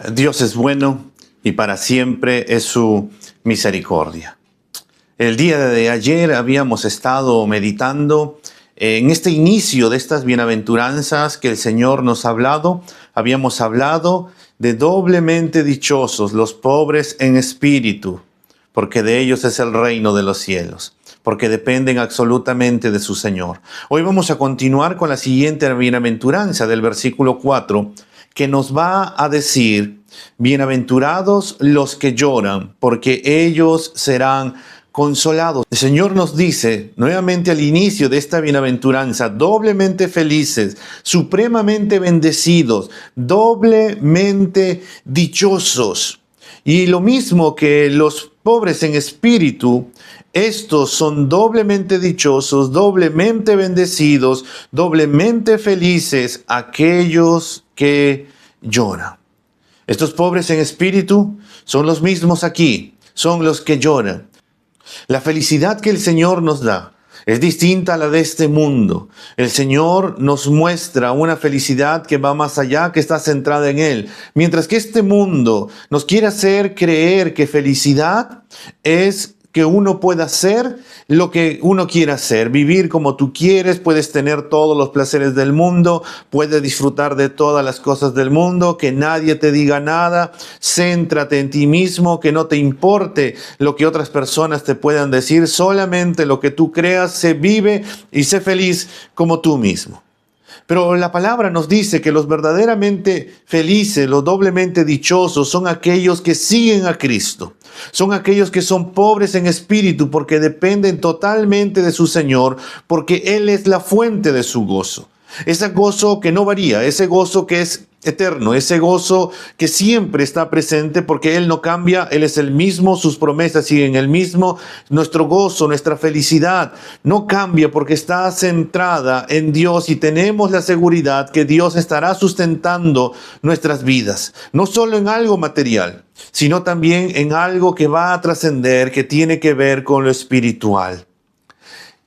Dios es bueno y para siempre es su misericordia. El día de ayer habíamos estado meditando en este inicio de estas bienaventuranzas que el Señor nos ha hablado. Habíamos hablado de doblemente dichosos los pobres en espíritu, porque de ellos es el reino de los cielos, porque dependen absolutamente de su Señor. Hoy vamos a continuar con la siguiente bienaventuranza del versículo 4, que nos va a decir: bienaventurados los que lloran, porque ellos serán consolados. El Señor nos dice nuevamente al inicio de esta bienaventuranza: doblemente felices, supremamente bendecidos, doblemente dichosos. Y lo mismo que los pobres en espíritu, estos son doblemente dichosos, doblemente bendecidos, doblemente felices aquellos que lloran. Estos pobres en espíritu son los mismos aquí, son los que lloran. La felicidad que el Señor nos da es distinta a la de este mundo. El Señor nos muestra una felicidad que va más allá, que está centrada en Él. Mientras que este mundo nos quiere hacer creer que felicidad es que uno pueda hacer lo que uno quiera hacer, vivir como tú quieres, puedes tener todos los placeres del mundo, puedes disfrutar de todas las cosas del mundo, que nadie te diga nada, céntrate en ti mismo, que no te importe lo que otras personas te puedan decir, solamente lo que tú creas, sé, vive y sé feliz como tú mismo. Pero la palabra nos dice que los verdaderamente felices, los doblemente dichosos, son aquellos que siguen a Cristo. Son aquellos que son pobres en espíritu porque dependen totalmente de su Señor, porque Él es la fuente de su gozo. Ese gozo que no varía, ese gozo que es eterno, ese gozo que siempre está presente porque Él no cambia, Él es el mismo, sus promesas siguen el mismo. Nuestro gozo, nuestra felicidad no cambia porque está centrada en Dios y tenemos la seguridad que Dios estará sustentando nuestras vidas, no solo en algo material, sino también en algo que va a trascender, que tiene que ver con lo espiritual.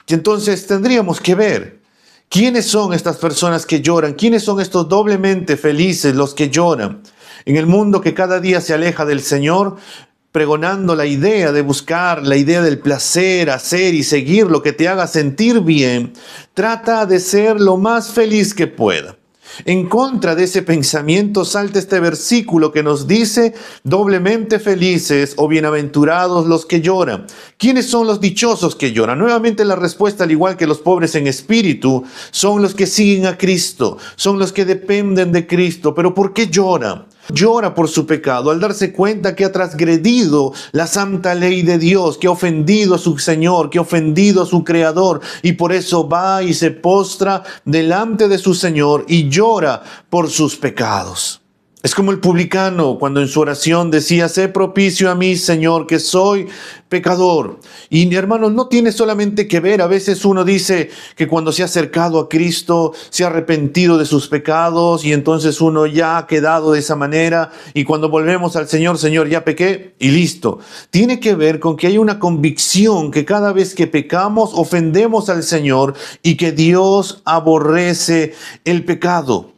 Y entonces tendríamos que ver ¿quiénes son estas personas que lloran? ¿Quiénes son estos doblemente felices, los que lloran? En el mundo que cada día se aleja del Señor, pregonando la idea de buscar, la idea del placer, hacer y seguir lo que te haga sentir bien, trata de ser lo más feliz que pueda. En contra de ese pensamiento salta este versículo que nos dice: doblemente felices o bienaventurados los que lloran. ¿Quiénes son los dichosos que lloran? Nuevamente la respuesta, al igual que los pobres en espíritu, son los que siguen a Cristo, son los que dependen de Cristo. ¿Pero por qué lloran? Llora por su pecado al darse cuenta que ha transgredido la santa ley de Dios, que ha ofendido a su Señor, que ha ofendido a su Creador, y por eso va y se postra delante de su Señor y llora por sus pecados. Es como el publicano cuando en su oración decía: sé propicio a mí, Señor, que soy pecador. Y hermanos, no tiene solamente que ver, a veces uno dice que cuando se ha acercado a Cristo, se ha arrepentido de sus pecados y entonces uno ya ha quedado de esa manera, y cuando volvemos al Señor, Señor, ya pequé y listo. Tiene que ver con que hay una convicción que cada vez que pecamos ofendemos al Señor y que Dios aborrece el pecado.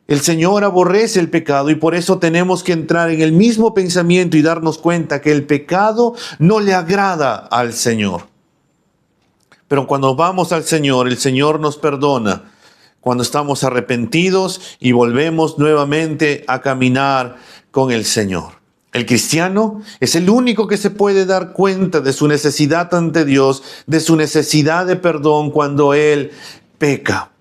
El Señor aborrece el pecado y por eso tenemos que entrar en el mismo pensamiento y darnos cuenta que el pecado no le agrada al Señor. Pero cuando vamos al Señor, el Señor nos perdona cuando estamos arrepentidos y volvemos nuevamente a caminar con el Señor. El cristiano es el único que se puede dar cuenta de su necesidad ante Dios, de su necesidad de perdón cuando él peca.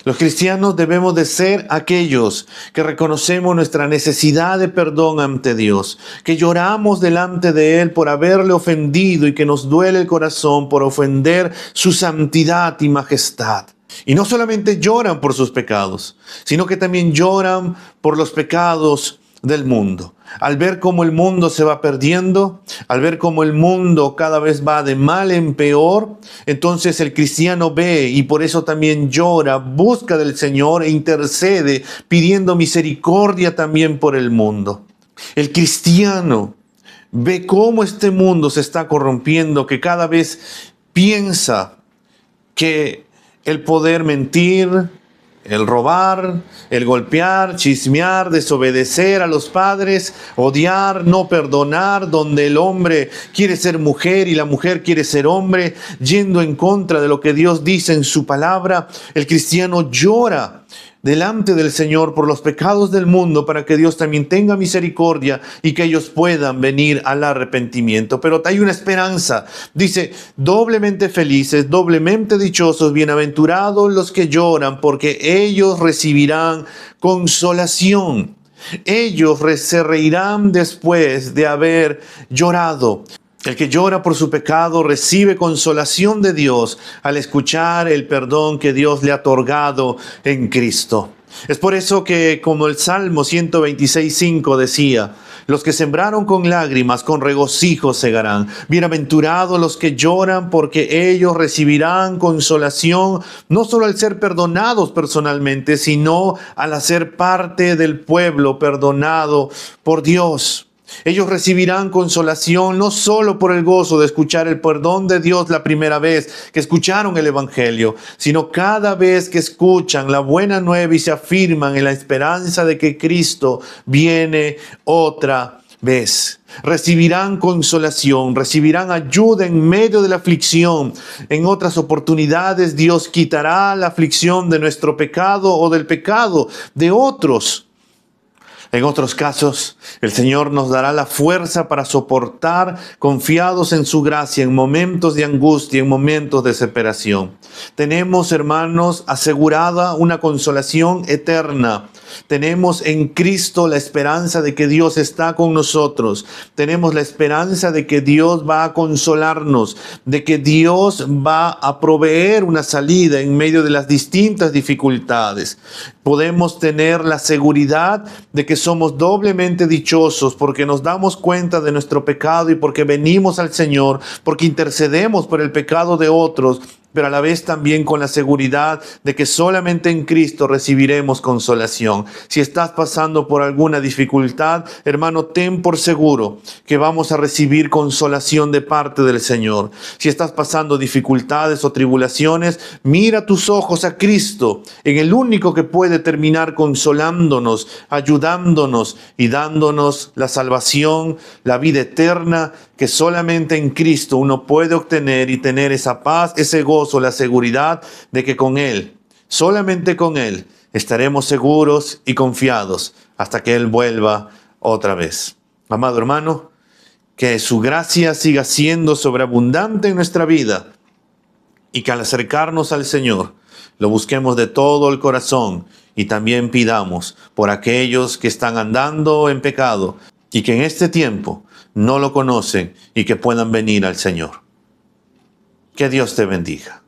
Los cristianos debemos de ser aquellos que reconocemos nuestra necesidad de perdón ante Dios, que lloramos delante de Él por haberle ofendido y que nos duele el corazón por ofender su santidad y majestad. Y no solamente lloran por sus pecados, sino que también lloran por los pecados del mundo. Al ver cómo el mundo se va perdiendo, al ver cómo el mundo cada vez va de mal en peor, entonces el cristiano ve y por eso también llora, busca del Señor e intercede pidiendo misericordia también por el mundo. El cristiano ve cómo este mundo se está corrompiendo, que cada vez piensa que el poder mentir, El robar, el golpear, chismear, desobedecer a los padres, odiar, no perdonar, donde el hombre quiere ser mujer y la mujer quiere ser hombre, yendo en contra de lo que Dios dice en su palabra. El cristiano llora delante del Señor por los pecados del mundo para que Dios también tenga misericordia y que ellos puedan venir al arrepentimiento. Pero hay una esperanza. Dice, doblemente felices, doblemente dichosos, bienaventurados los que lloran, porque ellos recibirán consolación. Ellos se reirán después de haber llorado. El que llora por su pecado recibe consolación de Dios al escuchar el perdón que Dios le ha otorgado en Cristo. Es por eso que, como el Salmo 126:5 decía, los que sembraron con lágrimas, con regocijo segarán. Bienaventurados los que lloran, porque ellos recibirán consolación, no solo al ser perdonados personalmente, sino al hacer parte del pueblo perdonado por Dios. Ellos recibirán consolación no solo por el gozo de escuchar el perdón de Dios la primera vez que escucharon el Evangelio, sino cada vez que escuchan la buena nueva y se afirman en la esperanza de que Cristo viene otra vez. Recibirán consolación, recibirán ayuda en medio de la aflicción. En otras oportunidades Dios quitará la aflicción de nuestro pecado o del pecado de otros. En otros casos, el Señor nos dará la fuerza para soportar confiados en su gracia en momentos de angustia, en momentos de desesperación. Tenemos, hermanos, asegurada una consolación eterna. Tenemos en Cristo la esperanza de que Dios está con nosotros. Tenemos la esperanza de que Dios va a consolarnos, de que Dios va a proveer una salida en medio de las distintas dificultades. Podemos tener la seguridad de que somos doblemente dichosos porque nos damos cuenta de nuestro pecado y porque venimos al Señor, porque intercedemos por el pecado de otros, pero a la vez también con la seguridad de que solamente en Cristo recibiremos consolación. Si estás pasando por alguna dificultad, hermano, ten por seguro que vamos a recibir consolación de parte del Señor. Si estás pasando dificultades o tribulaciones, mira tus ojos a Cristo, en el único que puede terminar consolándonos, ayudándonos y dándonos la salvación, la vida eterna, que solamente en Cristo uno puede obtener y tener esa paz, ese gozo, la seguridad de que con Él, solamente con Él, estaremos seguros y confiados hasta que Él vuelva otra vez. Amado hermano, que su gracia siga siendo sobreabundante en nuestra vida y que al acercarnos al Señor, lo busquemos de todo el corazón y también pidamos por aquellos que están andando en pecado y que en este tiempo no lo conocen y que puedan venir al Señor. Que Dios te bendiga.